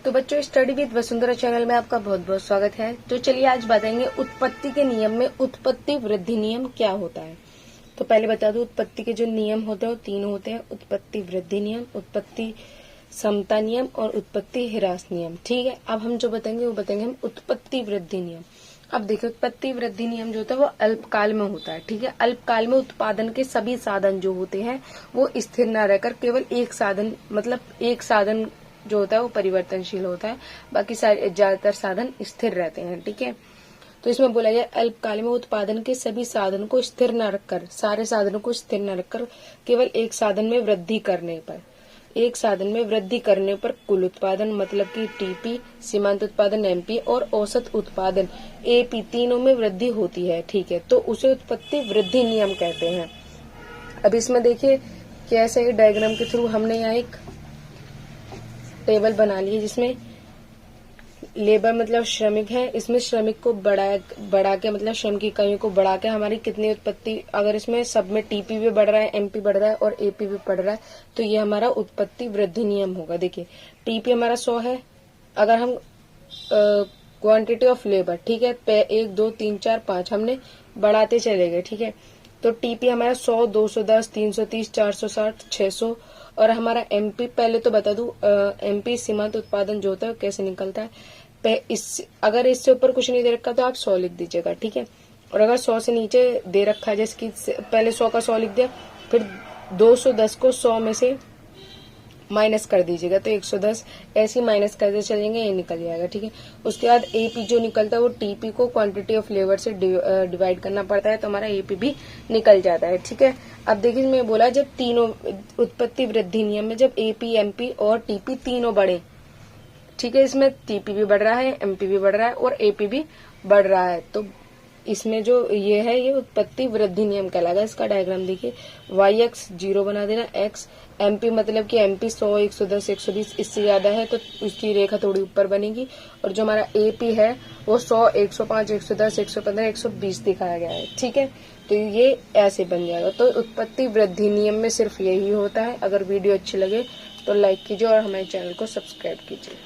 तो बच्चों, study with Vasundhara channel में आपका बहुत बहुत स्वागत है। तो चलिए आज बताएंगे उत्पत्ति के नियम में उत्पत्ति वृद्धि नियम क्या होता है। तो पहले बता दूं, उत्पत्ति के जो नियम होते हैं वो तीन होते हैं: उत्पत्ति वृद्धि नियम, उत्पत्ति समता नियम और उत्पत्ति ह्रास नियम। ठीक है, अब हम जो बताएंगे वो बताएंगे हम उत्पत्ति वृद्धि नियम। अब देखिए, उत्पत्ति वृद्धि नियम जो होता है वो अल्पकाल में होता है। ठीक है, अल्पकाल में उत्पादन के सभी साधन जो होते हैं वो स्थिर न रहकर केवल एक साधन, मतलब एक साधन जो होता है वो परिवर्तनशील होता है, बाकी सारे ज्यादातर साधन स्थिर रहते हैं। ठीक है, तो इसमें बोला गया अल्पकाल में उत्पादन के सभी साधन को स्थिर न रखकर, सारे साधनों को स्थिर न रखकर केवल एक साधन में वृद्धि करने पर, एक साधन में वृद्धि करने पर कुल उत्पादन मतलब कि टीपी, सीमांत उत्पादन एमपी और औसत उत्पादन एपी तीनों में वृद्धि होती है। ठीक है, तो उसे उत्पत्ति वृद्धि नियम कहते हैं। अब इसमें देखिए कैसे डायग्राम के थ्रू हमने यहाँ एक टेबल बना ली है जिसमें लेबर मतलब श्रमिक है, इसमें श्रमिक को बढ़ा के मतलब श्रम की इकाइयों को बढ़ा के हमारी कितनी उत्पत्ति, अगर इसमें सब में टीपी भी बढ़ रहा है, एमपी बढ़ रहा है और एपी भी बढ़ रहा है तो ये हमारा उत्पत्ति वृद्धि नियम होगा। देखिए टीपी हमारा 100 है, अगर हम क्वांटिटी ऑफ लेबर, ठीक है, 1 2 3 4 5 हमने बढ़ाते चले गए। ठीक है, तो टीपी हमारा 100, 210, 330, 460, 600 और हमारा एमपी, पहले तो बता दूं एमपी सीमांत उत्पादन जो होता है कैसे निकलता है। अगर इससे ऊपर कुछ नहीं दे रखा तो आप 100 लिख दीजिएगा। ठीक है, और अगर 100 से नीचे दे रखा है, जैसे कि पहले 100 का 100 लिख दिया, फिर 210 को 100 में से माइनस कर दीजिएगा तो 110, ऐसे माइनस करते चलेंगे, ये निकल जाएगा। ठीक है, उसके बाद एपी जो निकलता है वो टीपी को क्वांटिटी ऑफ लेबर से डिवाइड करना पड़ता है तो हमारा एपी भी निकल जाता है। ठीक है, अब देखिए मैं बोला जब तीनों उत्पत्ति वृद्धि नियम में जब एपी, एमपी और टीपी तीनों बढ़े, ठीक है, इसमें टीपी भी बढ़ रहा है, एमपी भी बढ़ रहा है और एपी भी बढ़ रहा है, तो इसमें जो ये है ये उत्पत्ति वृद्धि नियम कहलाएगा। इसका डायग्राम देखिए, वाई एक्स 0 बना देना, एक्स एमपी मतलब कि एमपी 100, 110, 120 इससे ज्यादा है तो उसकी रेखा थोड़ी ऊपर बनेगी, और जो हमारा एपी है वो 100, 105, 110, 115, 120 दिखाया गया है। ठीक है, तो ये ऐसे बन जाएगा। तो उत्पत्ति वृद्धि नियम में सिर्फ यही होता है। अगर वीडियो अच्छी लगे तो लाइक कीजिए और हमारे चैनल को सब्सक्राइब कीजिए।